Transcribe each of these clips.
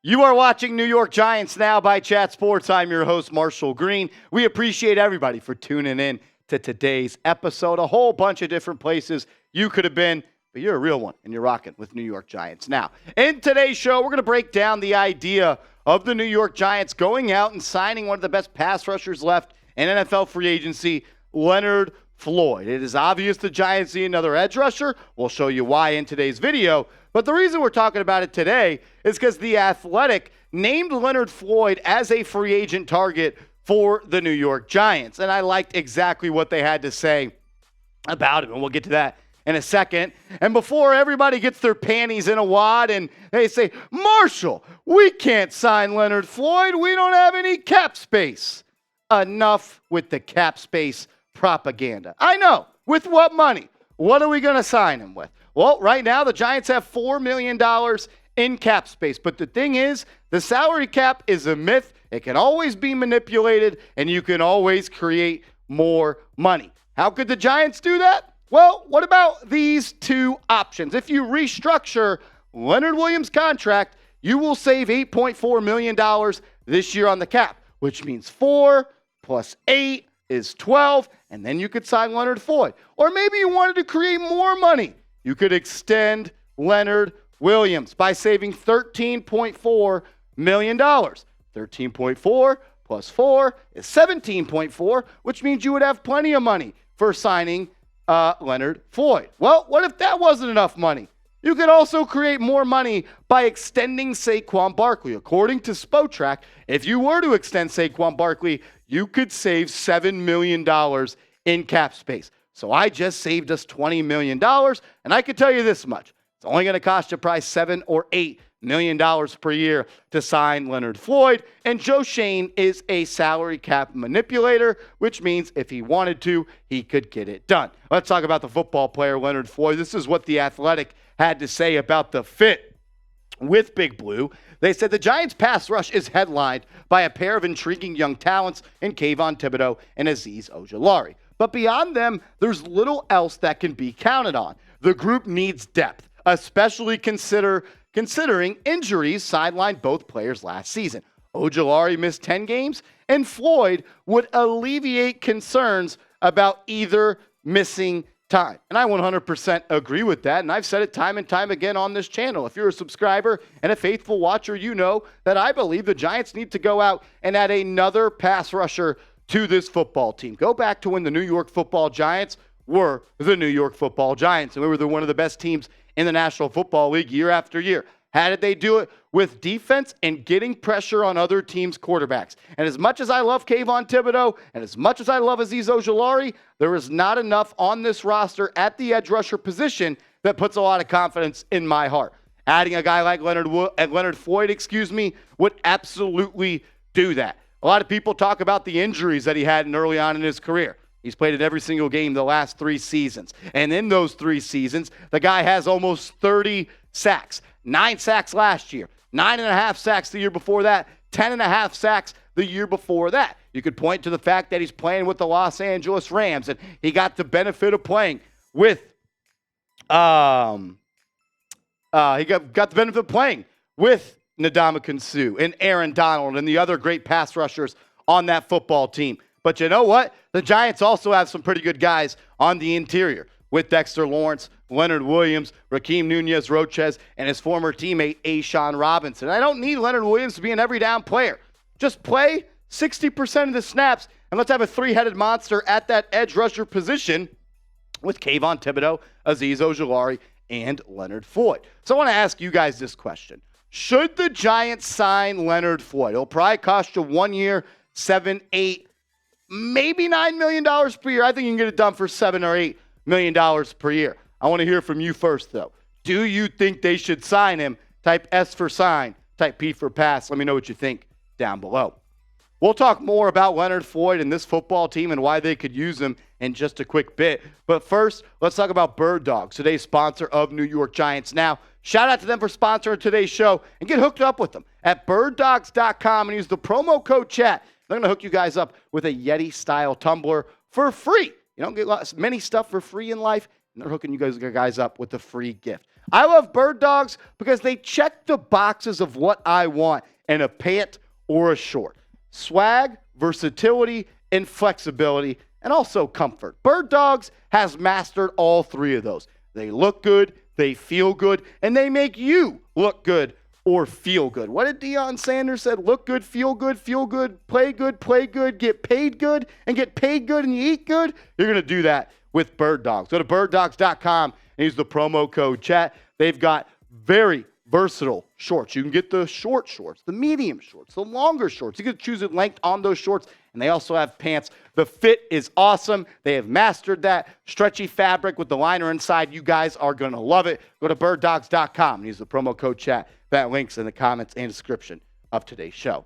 You are watching New York Giants Now by Chat Sports. I'm your host, Marshall Green. We appreciate everybody for tuning in to today's episode. A whole bunch of different places you could have been, but you're a real one, and you're rocking with New York Giants Now. In today's show, we're going to break down the idea of the New York Giants going out and signing one of the best pass rushers left in NFL free agency, Leonard Floyd. It is obvious the Giants need another edge rusher. We'll show you why in today's video. But the reason we're talking about it today is because The Athletic named Leonard Floyd as a free agent target for the New York Giants. And I liked exactly what they had to say about him. And we'll get to that in a second. And before everybody gets their panties in a wad and they say, Marshall, we can't sign Leonard Floyd. We don't have any cap space. Enough with the cap space propaganda. I know. With what money? What are we going to sign him with? Well, right now, the Giants have $4 million in cap space. But the thing is, the salary cap is a myth. It can always be manipulated, and you can always create more money. How could the Giants do that? Well, what about these two options? If you restructure Leonard Williams' contract, you will save $8.4 million this year on the cap, which means 4 plus 8 is 12, and then you could sign Leonard Floyd. Or maybe you wanted to create more money. You could extend Leonard Williams by saving $13.4 million. 13.4 plus 4 is 17.4, which means you would have plenty of money for signing Leonard Floyd. Well, what if that wasn't enough money? You could also create more money by extending Saquon Barkley. According to Spotrac, if you were to extend Saquon Barkley, you could save $7 million in cap space. So I just saved us $20 million, and I can tell you this much. It's only going to cost you probably $7 or $8 million per year to sign Leonard Floyd, and Joe Schoen is a salary cap manipulator, which means if he wanted to, he could get it done. Let's talk about the football player, Leonard Floyd. This is what The Athletic had to say about the fit with Big Blue. They said the Giants' pass rush is headlined by a pair of intriguing young talents in Kayvon, Thibodeaux and Azeez Ojulari. But beyond them, there's little else that can be counted on. The group needs depth, especially considering injuries sidelined both players last season. Ojulari missed 10 games, and Floyd would alleviate concerns about either missing time. And I 100% agree with that, and I've said it time and time again on this channel. If you're a subscriber and a faithful watcher, you know that I believe the Giants need to go out and add another pass rusher to this football team. Go back to when the New York Football Giants were the New York Football Giants, and we were one of the best teams in the National Football League year after year. How did they do it? With defense and getting pressure on other teams' quarterbacks. And as much as I love Kayvon Thibodeaux and as much as I love Azeez Ojulari, there is not enough on this roster at the edge rusher position that puts a lot of confidence in my heart. Adding a guy like Leonard Floyd, would absolutely do that. A lot of people talk about the injuries that he had early on in his career. He's played in every single game the last 3 seasons. And in those 3 seasons, the guy has almost 30 sacks. 9 sacks last year. 9.5 sacks the year before that. 10.5 sacks the year before that. You could point to the fact that he's playing with the Los Angeles Rams, and he got the benefit of playing with Ndamukong Suh and Aaron Donald and the other great pass rushers on that football team. But you know what? The Giants also have some pretty good guys on the interior with Dexter Lawrence, Leonard Williams, Raheem Nunez-Roches, and his former teammate, A'Shawn Robinson. I don't need Leonard Williams to be an every down player. Just play 60% of the snaps, and let's have a 3-headed monster at that edge rusher position with Kayvon Thibodeaux, Azeez Ojulari, and Leonard Floyd. So I want to ask you guys this question. Should the Giants sign Leonard Floyd? It'll probably cost you 1 year, 7, 8, maybe $9 million per year. I think you can get it done for $7 or $8 million per year. I want to hear from you first, though. Do you think they should sign him? Type S for sign, type P for pass. Let me know what you think down below. We'll talk more about Leonard Floyd and this football team and why they could use him in just a quick bit. But first, let's talk about Bird Dogs, today's sponsor of New York Giants Now. Shout out to them for sponsoring today's show and get hooked up with them at birddogs.com and use the promo code CHAT. They're going to hook you guys up with a Yeti-style tumbler for free. You don't get many stuff for free in life. and they're hooking you guys up with a free gift. I love Bird Dogs because they check the boxes of what I want in a pant or a short. Swag, versatility, and flexibility, and also comfort. Bird Dogs has mastered all three of those. They look good, they feel good, and they make you look good or feel good. What did Deion Sanders said? Look good, feel good, play good, get paid good, and get paid good and you eat good? You're going to do that with Bird Dogs. Go to birddogs.com and use the promo code chat. They've got very versatile shorts. You can get the short shorts, the medium shorts, the longer shorts. You can choose a length on those shorts, and they also have pants. The fit is awesome. They have mastered that. Stretchy fabric with the liner inside. You guys are going to love it. Go to birddogs.com and use the promo code chat. That link's in the comments and description of today's show.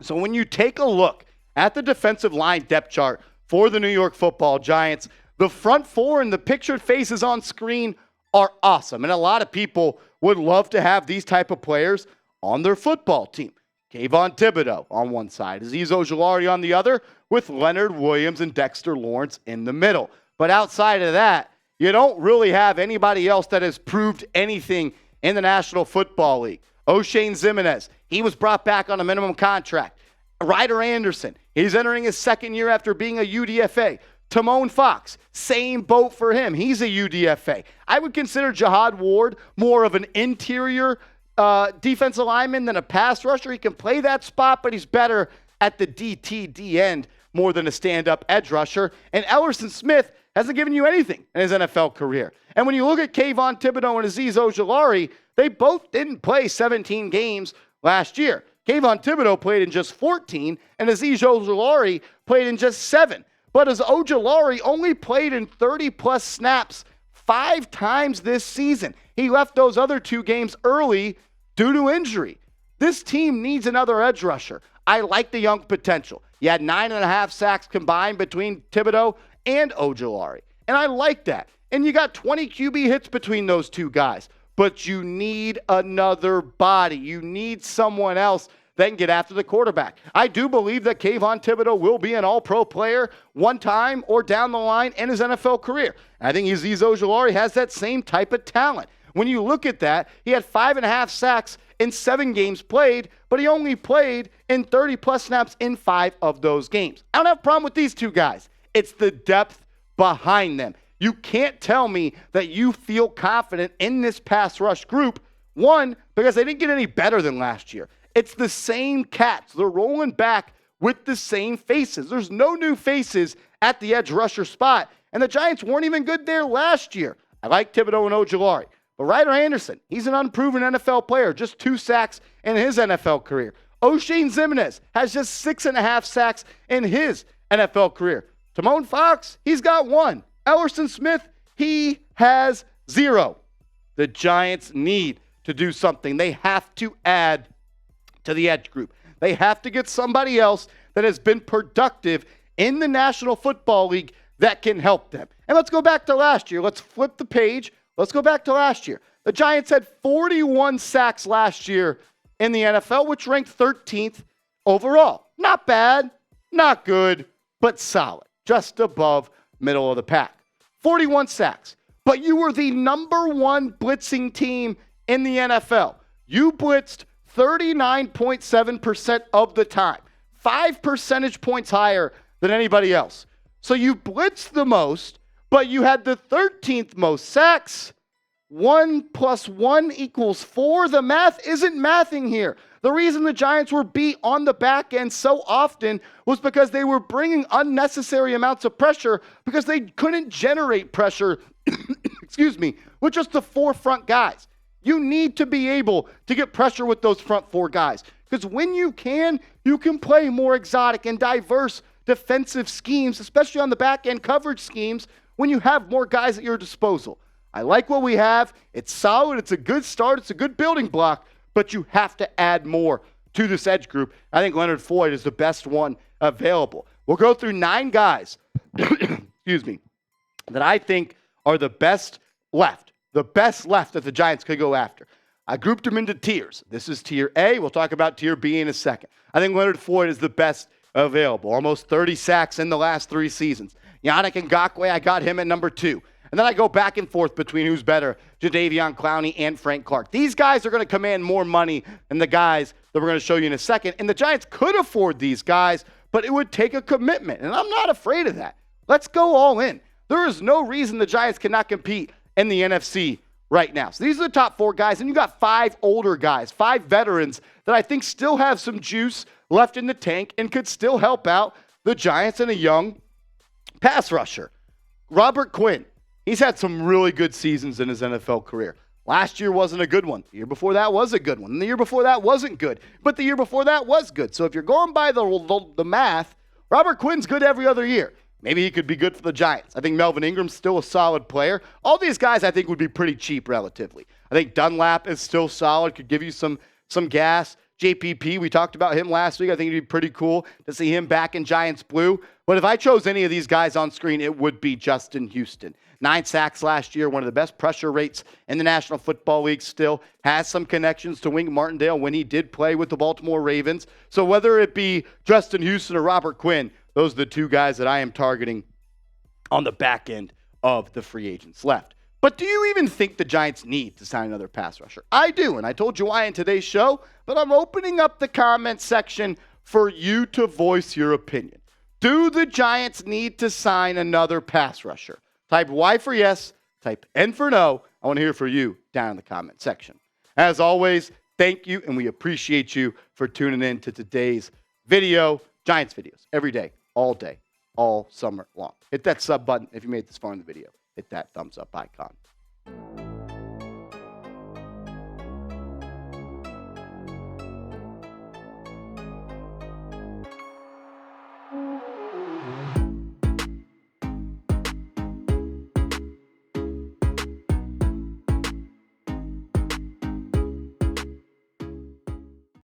So when you take a look at the defensive line depth chart for the New York Football Giants, the front four and the pictured faces on screen are awesome. And a lot of people would love to have these type of players on their football team. Kayvon Thibodeaux on one side, Azeez Ojulari on the other, with Leonard Williams and Dexter Lawrence in the middle. But outside of that, you don't really have anybody else that has proved anything in the National Football League. O'Shane Ximines, he was brought back on a minimum contract. Ryder Anderson, he's entering his second year after being a UDFA. Timon Fox, same boat for him. He's a UDFA. I would consider Jihad Ward more of an interior defensive lineman than a pass rusher. He can play that spot, but he's better at the DTD end more than a stand-up edge rusher. And Ellerson Smith hasn't given you anything in his NFL career. And when you look at Kayvon Thibodeaux and Azeez Ojulari, they both didn't play 17 games last year. Kayvon Thibodeaux played in just 14, and Azeez Ojulari played in just 7. But as Ojulari only played in 30-plus snaps 5 times this season. He left those other 2 games early due to injury. This team needs another edge rusher. I like the young potential. You had 9.5 sacks combined between Thibodeaux and Ojulari. And I like that. And you got 20 QB hits between those 2 guys. But you need another body. You need someone else that can get after the quarterback. I do believe that Kayvon Thibodeaux will be an all-pro player one time or down the line in his NFL career. And I think Azeez Ojulari has that same type of talent. When you look at that, he had 5.5 sacks in 7 games played, but he only played in 30-plus snaps in 5 of those games. I don't have a problem with these 2 guys. It's the depth behind them. You can't tell me that you feel confident in this pass rush group, one, because they didn't get any better than last year. It's the same cats. They're rolling back with the same faces. There's no new faces at the edge rusher spot, and the Giants weren't even good there last year. I like Thibodeaux and Ojulari. But Ryder Anderson, he's an unproven NFL player, just 2 sacks in his NFL career. O'Shane Ximines has just 6.5 sacks in his NFL career. Timon Fox, he's got 1. Ellerson Smith, he has 0. The Giants need to do something. They have to add to the edge group. They have to get somebody else that has been productive in the National Football League that can help them. And let's go back to last year. Let's flip the page. Let's go back to last year. The Giants had 41 sacks last year in the NFL, which ranked 13th overall. Not bad, not good, but solid. Just above middle of the pack. 41 sacks. But you were the number 1 blitzing team in the NFL. You blitzed 39.7% of the time. 5 percentage points higher than anybody else. So you blitzed the most, but you had the 13th most sacks. 1 + 1 = 4. The math isn't mathing here. The reason the Giants were beat on the back end so often was because they were bringing unnecessary amounts of pressure because they couldn't generate pressure, with just the 4 front guys. You need to be able to get pressure with those front 4 guys. Because when you can play more exotic and diverse defensive schemes, especially on the back end coverage schemes, when you have more guys at your disposal. I like what we have. It's solid. It's a good start. It's a good building block. But you have to add more to this edge group. I think Leonard Floyd is the best one available. We'll go through 9 guys, that I think are the best left that the Giants could go after. I grouped them into tiers. This is tier A. We'll talk about tier B in a second. I think Leonard Floyd is the best available. Almost 30 sacks in the last 3 seasons. Yannick Ngakoue, I got him at number 2. And then I go back and forth between who's better, Jadeveon Clowney and Frank Clark. These guys are going to command more money than the guys that we're going to show you in a second. And the Giants could afford these guys, but it would take a commitment. And I'm not afraid of that. Let's go all in. There is no reason the Giants cannot compete in the NFC right now. So these are the top 4 guys, and you got 5 older guys, 5 veterans that I think still have some juice left in the tank and could still help out the Giants and a young pass rusher. Robert Quinn, he's had some really good seasons in his NFL career. Last year wasn't a good one. The year before that was a good one. And the year before that wasn't good. But the year before that was good. So if you're going by the math, Robert Quinn's good every other year. Maybe he could be good for the Giants. I think Melvin Ingram's still a solid player. All these guys I think would be pretty cheap relatively. I think Dunlap is still solid, could give you some gas. JPP, we talked about him last week. I think it'd be pretty cool to see him back in Giants blue. But if I chose any of these guys on screen, it would be Justin Houston. 9 sacks last year, one of the best pressure rates in the National Football League still. Has some connections to Wink Martindale when he did play with the Baltimore Ravens. So whether it be Justin Houston or Robert Quinn, those are the 2 guys that I am targeting on the back end of the free agents left. But do you even think the Giants need to sign another pass rusher? I do, and I told you why in today's show, but I'm opening up the comment section for you to voice your opinion. Do the Giants need to sign another pass rusher? Type Y for yes, type N for no. I want to hear from you down in the comment section. As always, thank you, and we appreciate you for tuning in to today's video. Giants videos every day, all summer long. Hit that sub button if you made this far in the video. Hit that thumbs up icon.